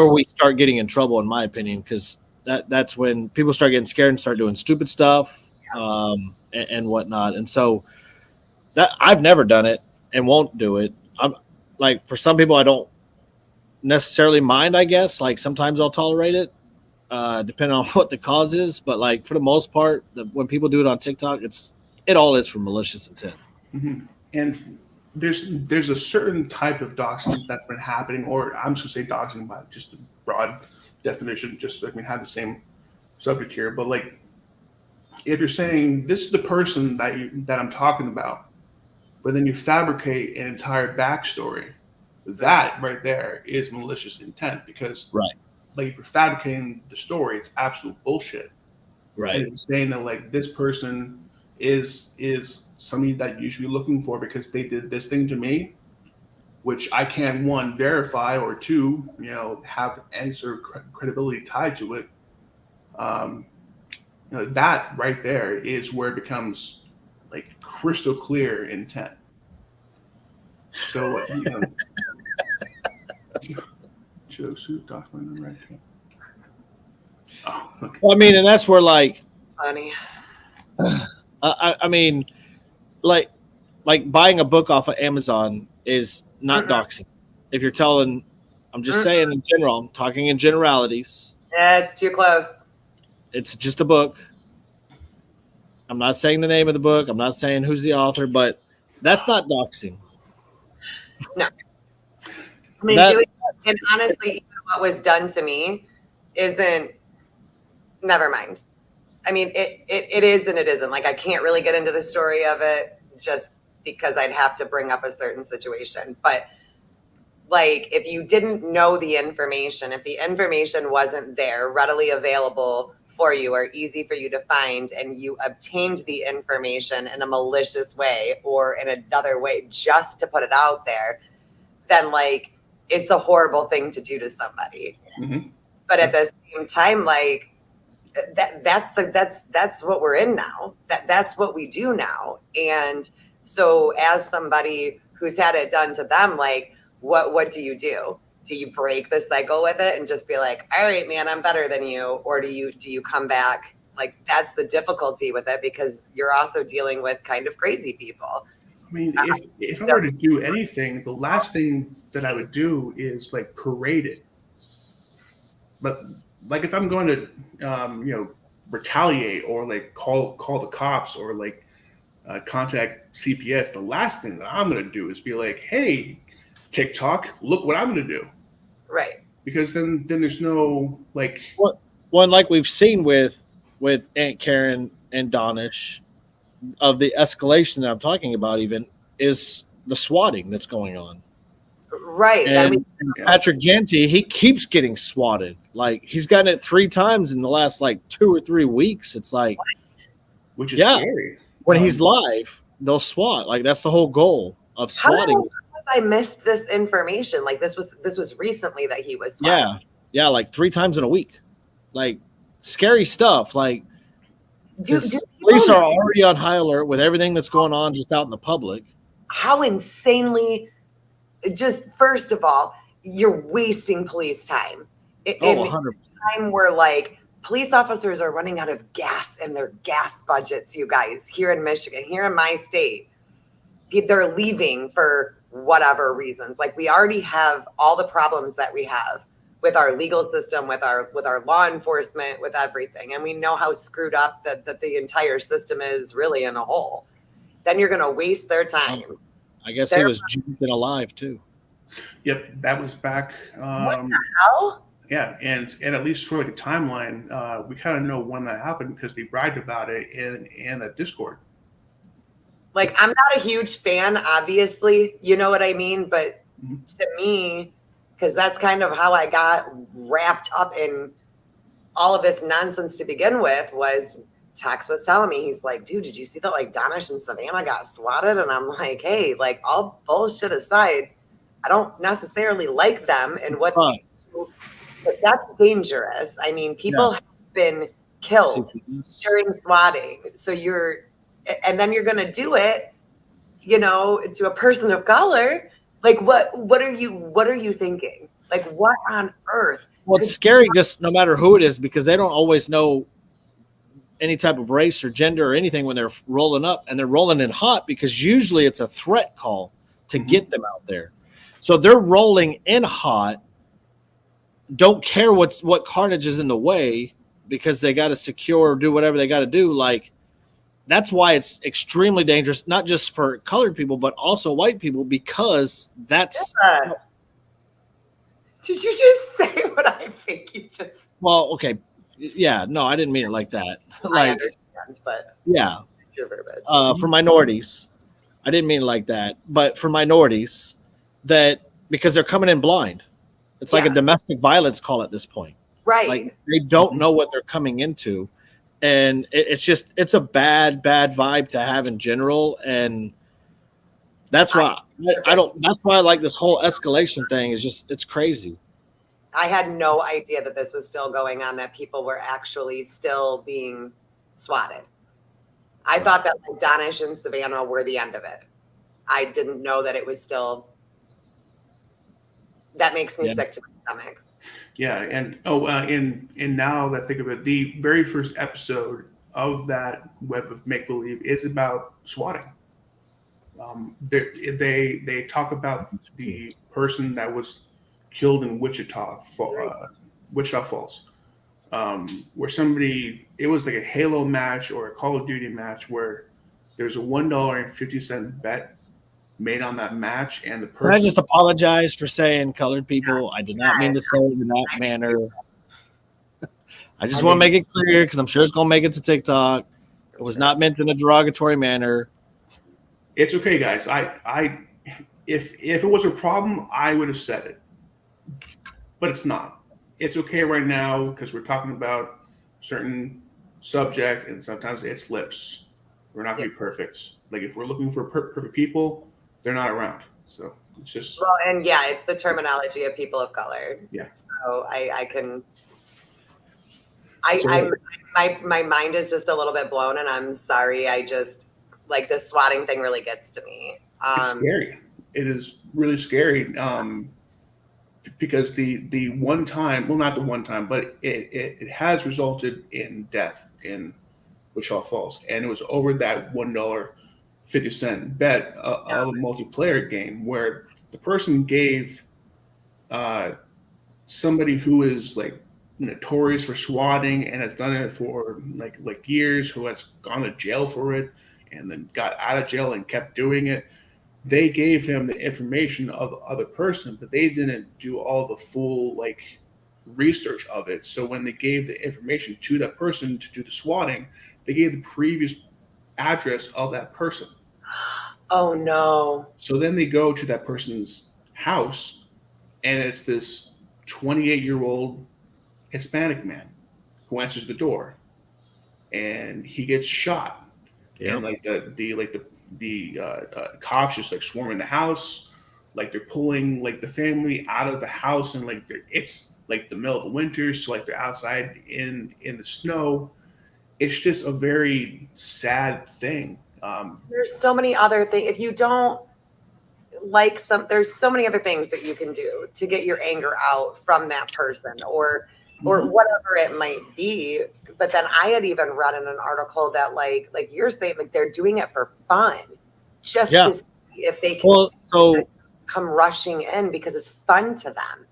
we start getting in trouble, in my opinion, because that's when people start getting scared and start doing stupid stuff and whatnot. And so that I've never done it and won't do it. I'm like, for some people I don't necessarily mind, I guess. Like sometimes I'll tolerate it, depending on what the cause is, but like for the most part, when people do it on TikTok, it all is for malicious intent. Mm-hmm. And there's a certain type of doxing that's been happening, or I'm just gonna say doxing by just a broad definition, just so we can have the same subject here. But like, if you're saying this is the person that I'm talking about, but then you fabricate an entire backstory, that right there is malicious intent, because right. Like if you're fabricating the story, it's absolute bullshit. Right. And it's saying that like this person is somebody that you should be looking for because they did this thing to me, which I can't, one, verify, or two, have any sort of credibility tied to it. That right there is where it becomes like crystal clear intent. So Joe Suit document right here. Oh, okay. Well, I mean, and that's where like, funny. I mean, like buying a book off of Amazon is not doxing. If you're telling, I'm just saying in general, I'm talking in generalities. Yeah, it's too close. It's just a book. I'm not saying the name of the book. I'm not saying who's the author, but that's not doxing. No. I mean, and honestly, even what was done to me isn't, never mind. I mean, it is and it isn't. Like, I can't really get into the story of it just because I'd have to bring up a certain situation. But like, if you didn't know the information, if the information wasn't there readily available for you or easy for you to find, and you obtained the information in a malicious way or in another way just to put it out there, then like, it's a horrible thing to do to somebody. Mm-hmm. But at the same time, like, that's what we're in now. That's what we do now. And so as somebody who's had it done to them, like, what do you do? Do you break the cycle with it and just be like, all right, man, I'm better than you? Or do you come back? Like, that's the difficulty with it, because you're also dealing with kind of crazy people. I mean, if I were to do anything, the last thing that I would do is like parade it. But like, if I'm going to, retaliate or like call the cops or like contact CPS, the last thing that I'm going to do is be like, hey, TikTok, look what I'm going to do. Right. Because then there's no like. One like we've seen with Aunt Karen and Donish, of the escalation that I'm talking about, even is the swatting that's going on. Right. And Patrick Janty, he keeps getting swatted. Like, he's gotten it 3 times in the last like 2 or 3 weeks. It's like, which is scary. When he's live, they'll swat. Like, that's the whole goal of swatting. How I missed this information? Like, this was recently that he was swatted. Yeah, like 3 times in a week. Like, scary stuff. Like, police are already on high alert with everything that's going on just out in the public. How insanely, just first of all, you're wasting police time. In 100%. Time where like police officers are running out of gas in their gas budgets, you guys, here in Michigan, here in my state, they're leaving for whatever reasons. Like, we already have all the problems that we have with our legal system, with our law enforcement, with everything. And we know how screwed up that the entire system is really in a hole. Then you're going to waste their time. I guess he was juiced and alive too. Yep, that was back. What the hell? Yeah, and at least for like a timeline, we kind of know when that happened because they bragged about it in the Discord. Like, I'm not a huge fan, obviously, you know what I mean? But to me, because that's kind of how I got wrapped up in all of this nonsense to begin with, was Tex was telling me, he's like, dude, did you see that like Donish and Savannah got swatted? And I'm like, hey, like, all bullshit aside, I don't necessarily like them and what they do, but that's dangerous. I mean, people have been killed during swatting. So and then you're going to do it, to a person of color. Like, what are you thinking? Like, what on earth? Well, it's scary just no matter who it is, because they don't always know any type of race or gender or anything when they're rolling up, and they're rolling in hot because usually it's a threat call to get them out there. So they're rolling in hot, don't care what carnage is in the way, because they got to secure or do whatever they got to do. Like, that's why it's extremely dangerous, not just for colored people, but also white people, because that's. Did you just say what I think you just? Well, okay. Yeah, no, I didn't mean it like that. I understand, but yeah, your verbiage. For minorities, I didn't mean it like that. But for minorities, that because they're coming in blind, it's like a domestic violence call at this point. Right. Like, they don't know what they're coming into, and it's a bad vibe to have in general, and that's why That's why I like this whole escalation thing. It's crazy. I had no idea that this was still going on, that people were actually still being swatted. I thought that like Donish and Savannah were the end of it. I didn't know that it was still. That makes me sick to my stomach. Yeah, and now that I think of it, the very first episode of that Web of Make Believe is about swatting. They talk about the person that was killed in Wichita Falls, where somebody, it was like a Halo match or a Call of Duty match where there's a $1.50 bet made on that match, and the Can I person. just apologize for saying colored people? I did not mean to say it in that manner. I just want to make it clear because I'm sure it's going to make it to TikTok. It was not meant in a derogatory manner. It's okay, guys. If it was a problem, I would have said it, but it's not. It's okay right now because we're talking about certain subjects, and sometimes it slips. We're not going to be perfect. Like if we're looking for perfect people, they're not around. So it's just and it's the terminology of people of color. Yeah. So I can. My mind is just a little bit blown, and I'm sorry. I just like the swatting thing really gets to me. It's scary. It is really scary. Because the one time, well, not the one time, but it has resulted in death in Wichita Falls, and it was over that $1.50 bet of a multiplayer game where the person gave somebody who is like notorious for swatting and has done it for like years, who has gone to jail for it and then got out of jail and kept doing it. They gave him the information of the other person, but they didn't do all the full like research of it. So when they gave the information to that person to do the swatting, they gave the previous address of that person. Oh no. So then they go to that person's house, and it's this 28-year-old Hispanic man who answers the door, and he gets shot. Yeah. And like the cops just like swarming the house, like they're pulling like the family out of the house, and like it's like the middle of the winter, so like they're outside in the snow. It's just a very sad thing. There's so many other things. If you don't like there's so many other things that you can do to get your anger out from that person or whatever it might be. But then I had even read in an article that like you're saying, like they're doing it for fun, just to see if they can come rushing in because it's fun to them.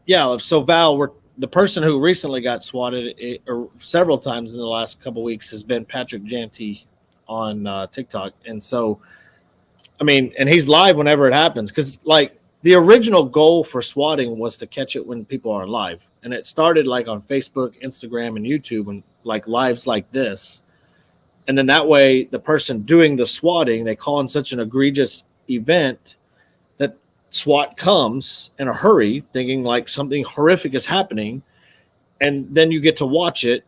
Yeah. So Val, the person who recently got swatted several times in the last couple of weeks has been Patrick Janty on TikTok. And so, I mean, and he's live whenever it happens, because like the original goal for swatting was to catch it when people are live. And it started like on Facebook, Instagram, and YouTube, and like lives like this. And then that way the person doing the swatting, they call in such an egregious event that SWAT comes in a hurry thinking like something horrific is happening. And then you get to watch it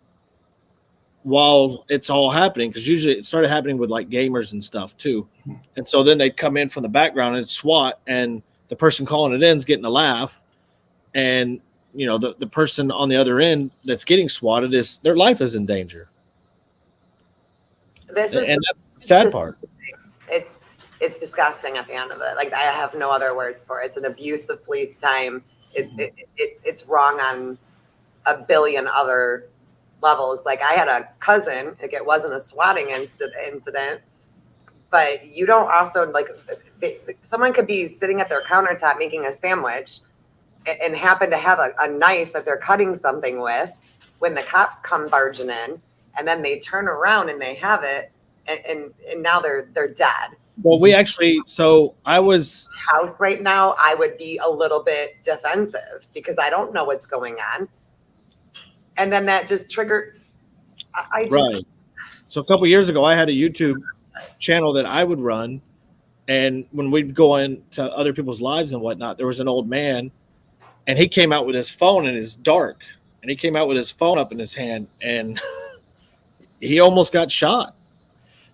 while it's all happening, because usually it started happening with like gamers and stuff too. And so then they'd come in from the background and it's SWAT, and the person calling it in is getting a laugh, and you know the person on the other end that's getting swatted is their life is in danger. And that's the sad part. It's disgusting at the end of it. Like I have no other words for it. It's an abuse of police time. It's wrong on a billion other levels. Like I had a cousin, like it wasn't a swatting incident, but you don't also like someone could be sitting at their countertop making a sandwich and happen to have a knife that they're cutting something with when the cops come barging in, and then they turn around and they have it, and now they're dead. Well, we actually, so I was house right now, I would be a little bit defensive because I don't know what's going on. And then that just triggered. Right. So a couple of years ago, I had a YouTube channel that I would run. And when we'd go into other people's lives and whatnot, there was an old man, and he came out with his phone, and it's dark. And he came out with his phone up in his hand, and he almost got shot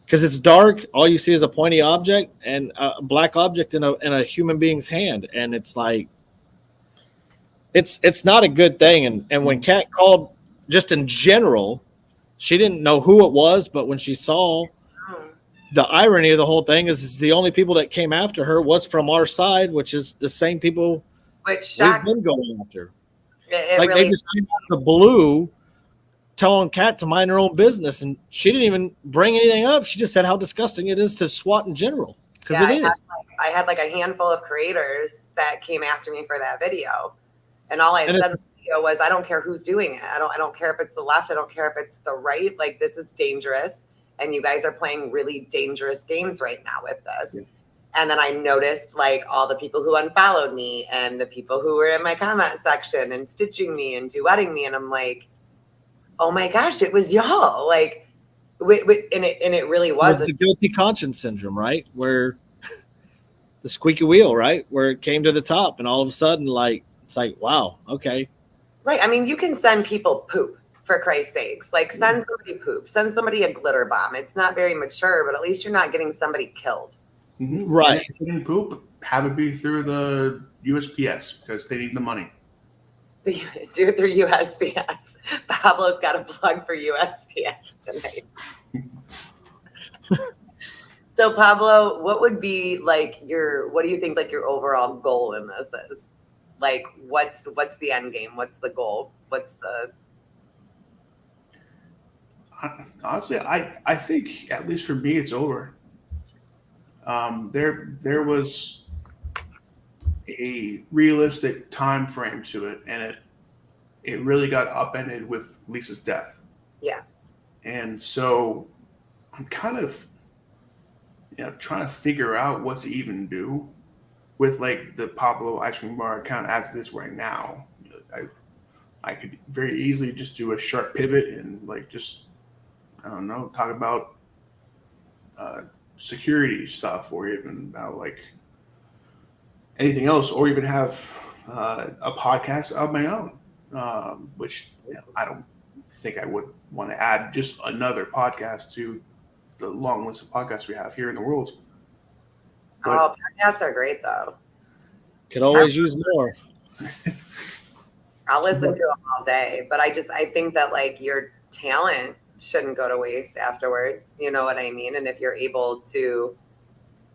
because it's dark. All you see is a pointy object and a black object in a human being's hand. And it's like, it's not a good thing. And when Kat called, just in general, she didn't know who it was, but when she saw, the irony of the whole thing is the only people that came after her was from our side, which is the same people we've been going after. Like really, they just came out of the blue telling Kat to mind her own business, and she didn't even bring anything up. She just said how disgusting it is to swat in general, because it is. I had like a handful of creators that came after me for that video, and all I had said in the video was, I don't care who's doing it. I don't care if it's the left. I don't care if it's the right. Like, this is dangerous, and you guys are playing really dangerous games right now with this. Yeah. And then I noticed like all the people who unfollowed me and the people who were in my comment section and stitching me and duetting me, and I'm like, oh my gosh, it was y'all. Like, and it really was. It was the guilty conscience syndrome, right? Where the squeaky wheel, right? Where it came to the top, and all of a sudden, like, it's like, wow, okay. Right. I mean, you can send people poop, for Christ's sakes. Like, send somebody poop, send somebody a glitter bomb. It's not very mature, but at least you're not getting somebody killed. Mm-hmm. Right. And if you didn't poop, have it be through the USPS because they need the money. Do it through USPS. Pablo's got a plug for USPS tonight. So Pablo, what would be like what do you think like your overall goal in this is? Like, what's the end game? What's the goal? Honestly, I think, at least for me, it's over. There was a realistic time frame to it, and it really got upended with Lisa's death. Yeah. And so I'm kind of trying to figure out what to even do with like the Pablo Ice Cream Bar account as it is right now. I could very easily just do a sharp pivot and like just, I don't know, talk about security stuff, or even about like anything else, or even have a podcast of my own, which I don't think I would want to add just another podcast to the long list of podcasts we have here in the world. But, podcasts are great though. Could always use more. I'll listen to them all day, but I think that like your talent shouldn't go to waste afterwards. You know what I mean? And if you're able to,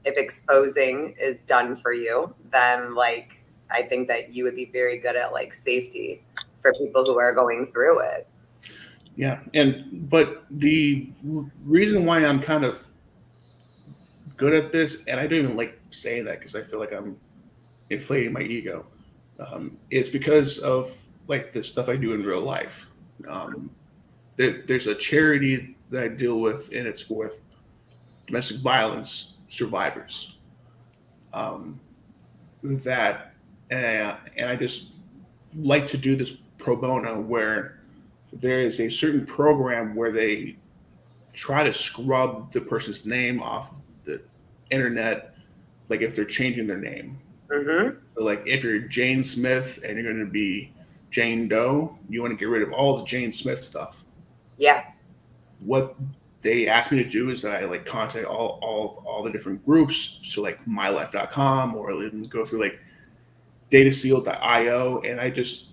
if exposing is done for you, then like, I think that you would be very good at like safety for people who are going through it. Yeah. But the reason why I'm kind of good at this, and I don't even like saying that because I feel like I'm inflating my ego, is because of like the stuff I do in real life. There's a charity that I deal with, and it's with domestic violence survivors. And I just like to do this pro bono, where there is a certain program where they try to scrub the person's name off of the internet, like if they're changing their name. Mm-hmm. So like if you're Jane Smith and you're going to be Jane Doe, you want to get rid of all the Jane Smith stuff. Yeah. What they asked me to do is that I like contact all the different groups, so like mylife.com, or even go through like dataseal.io, and I just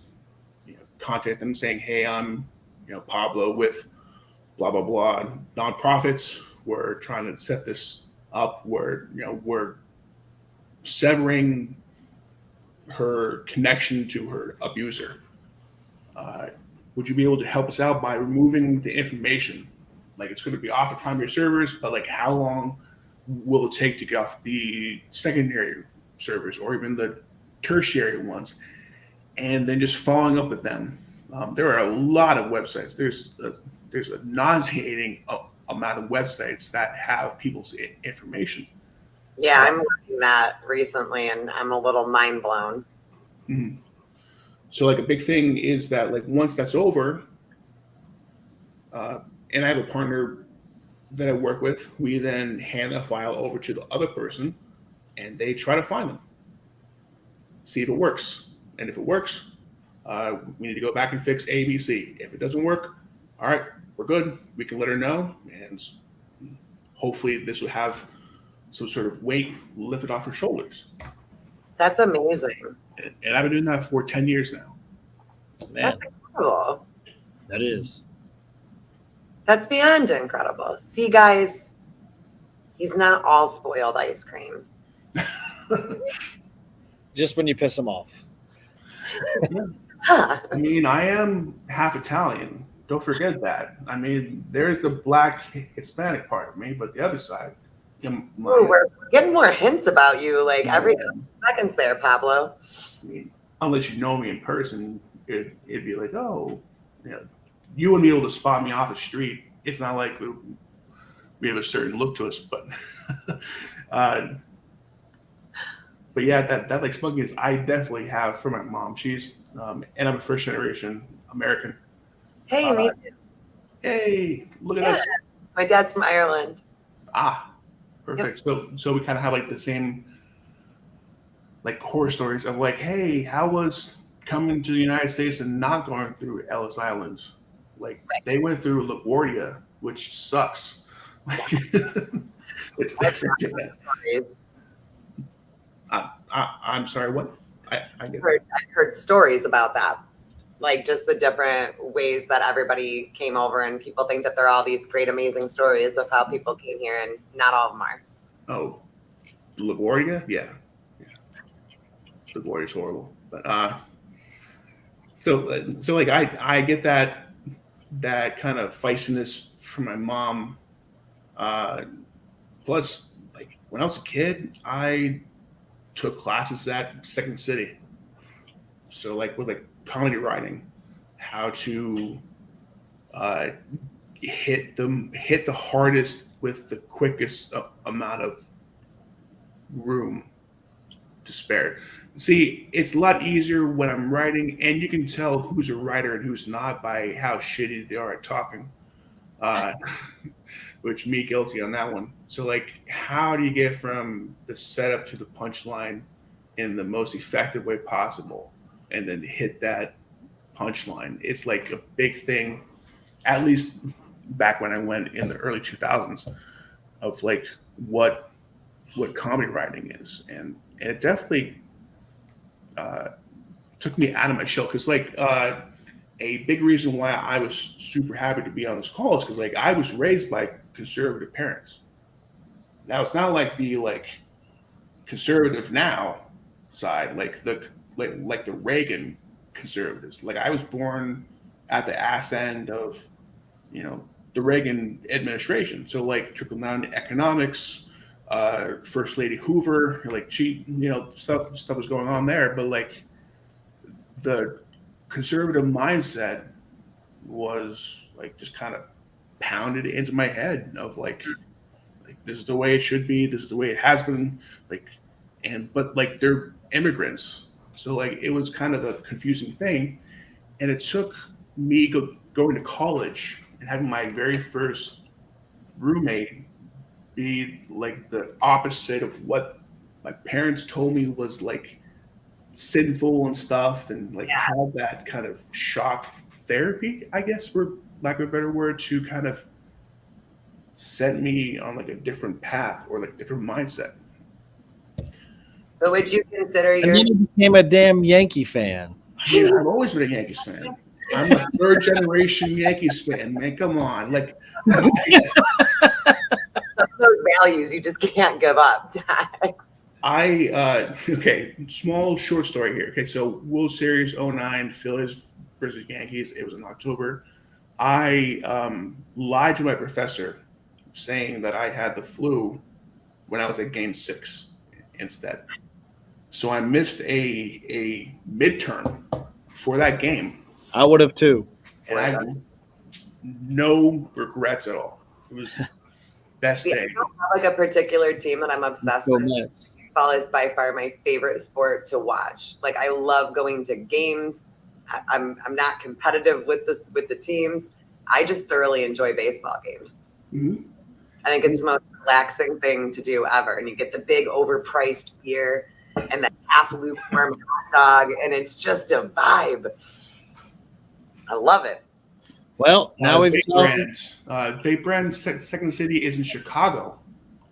contact them saying, hey, I'm Pablo with blah blah blah nonprofits. We're trying to set this up where we're severing her connection to her abuser. Would you be able to help us out by removing the information? Like, it's going to be off the primary servers, but like how long will it take to get off the secondary servers, or even the tertiary ones? And then just following up with them. There are a lot of websites. There's a nauseating amount of websites that have people's information. Yeah, I'm learning that recently, and I'm a little mind blown. Mm-hmm. So like a big thing is that like once that's over, and I have a partner that I work with, we then hand the file over to the other person, and they try to find them, see if it works. And if it works, we need to go back and fix A, B, C. If it doesn't work, all right, we're good. We can let her know, and hopefully this will have some sort of weight lifted off her shoulders. That's amazing. And I've been doing that for 10 years now. Man, that's incredible. That is. That's beyond incredible. See, guys, he's not all spoiled ice cream. Just when you piss him off. I mean, I am half Italian, don't forget that. I mean, there's the Black Hispanic part of me, but the other side. Ooh, we're getting more hints about you, like every couple seconds there, Pablo. I mean, unless you know me in person, it'd be like, oh, you wouldn't be able to spot me off the street. It's not like we have a certain look to us, but but yeah, that like smugness I definitely have for my mom. She's and I'm a first generation American. Hey, me too. Hey, look at us. My dad's from Ireland. Ah, perfect. Yep. So we kind of have like the same like horror stories of like, hey, how was coming to the United States and not going through Ellis Island? Like they went through LaGuardia, which sucks. Like, it's different. I'm sorry, what? I heard stories about that. Like just the different ways that everybody came over, and people think that they're all these great, amazing stories of how people came here, and not all of them are. Oh, LaGuardia? Yeah. LaGuardia's horrible. But so like I get that kind of feistiness from my mom. Plus, like when I was a kid, I took classes at Second City. So like with like comedy writing, how to hit the hardest with the quickest amount of room to spare. See, it's a lot easier when I'm writing, and you can tell who's a writer and who's not by how shitty they are at talking. Which me guilty on that one. So like, how do you get from the setup to the punchline in the most effective way possible, and then hit that punchline? It's like a big thing, at least back when I went in the early 2000s, of like what comedy writing is, and it definitely took me out of my shell, because like a big reason why I was super happy to be on this call is because like I was raised by conservative parents. Now it's not like the like conservative now side, like the Reagan conservatives. Like I was born at the ass end of the Reagan administration. So like trickle down economics, First Lady Hoover, like stuff was going on there, but like the conservative mindset was like just kind of pounded into my head of like this is the way it should be, this is the way it has been, but like they're immigrants, so like it was kind of a confusing thing. And it took me going to college and having my very first roommate be like the opposite of what my parents told me was like sinful and stuff, and like have that kind of shock therapy, I guess, for lack of a better word, to kind of set me on like a different path or like different mindset. But would you consider you became a damn Yankee fan? I mean, I've always been a Yankees fan. I'm a third generation Yankees fan, man. Come on, like those values you just can't give up. Okay, small short story here. Okay, so World Series 09, Phillies versus Yankees. It was in October. I lied to my professor, saying that I had the flu when I was at Game 6 instead. So I missed a midterm for that game. I would have too. And I have no regrets at all. It was the best day. I don't have like a particular team that I'm obsessed with. Baseball is by far my favorite sport to watch. Like I love going to games. I'm not competitive with the teams. I just thoroughly enjoy baseball games. Mm-hmm. I think it's the most relaxing thing to do ever. And you get the big overpriced beer and the half lukewarm hot dog, and it's just a vibe. I love it. Well, now we've Vape Brand Second City is in Chicago.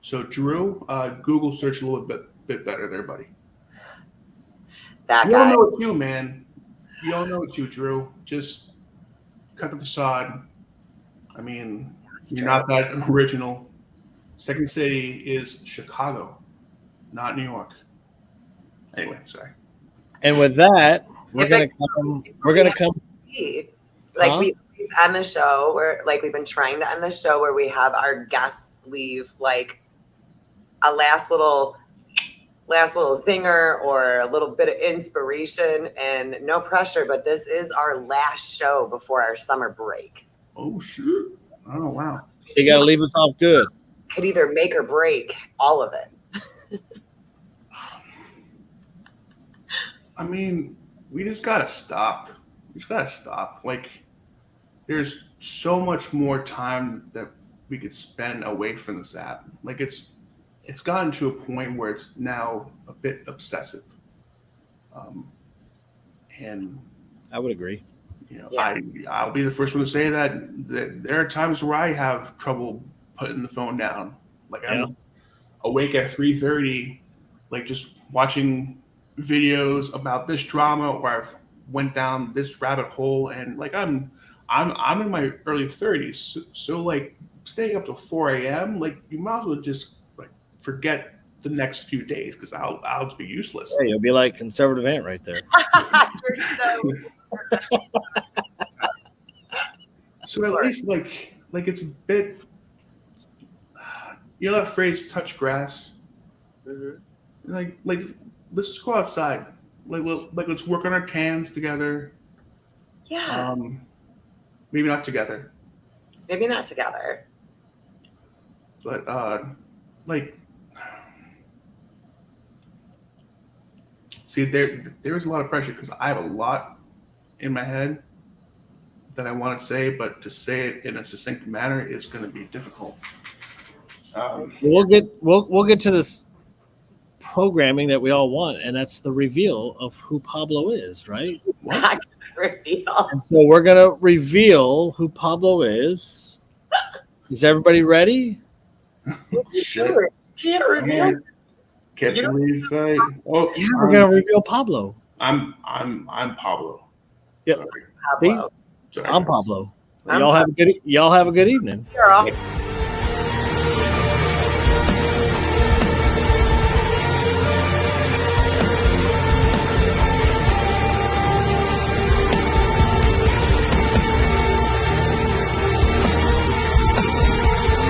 So Drew, Google search a little bit better there, buddy. That you guy. all know it's you, man. You all know it's you, Drew. Just cut the facade. I mean, you're not that original. Second City is Chicago, not New York. Anyway, sorry. And with that, we're gonna come. Like we always end the show where, like, we've been trying to end the show where we have our guests leave like a last little zinger or a little bit of inspiration, and no pressure, but this is our last show before our summer break. Oh shit! Oh wow! You got to leave us off good. Could either make or break all of it. I mean, we just gotta stop. We just gotta stop. Like, there's so much more time that we could spend away from this app. Like, it's gotten to a point where it's now a bit obsessive. And I would agree. you know, Yeah. I'll be the first one to say that there are times where I have trouble putting the phone down. Like, I'm awake at 3:30, like just watching videos about this drama, or I've went down this rabbit hole, and like I'm in my early 30s, so like staying up till 4 a.m. like you might as well just like forget the next few days, because I'll just be useless. Yeah, you'll be like conservative aunt right there. You're so So at least like it's a bit, you know that phrase "touch grass." Like let's just go outside. Like let's work on our tans together. yeah. Maybe not together, Maybe not together. but like, see, there's a lot of pressure because I have a lot in my head that I want to say, but to say it in a succinct manner is going to be difficult. We'll get to this programming that we all want, and that's the reveal of who Pablo is, right? Not reveal. And so we're gonna reveal who Pablo is. Is everybody ready? Shit. Can't reveal. Can't You know- believe Yeah, we're gonna reveal Pablo. I'm Pablo. Yep. Sorry. Pablo. Sorry, I'm guys. Pablo. I'm Y'all have a good evening. Girl.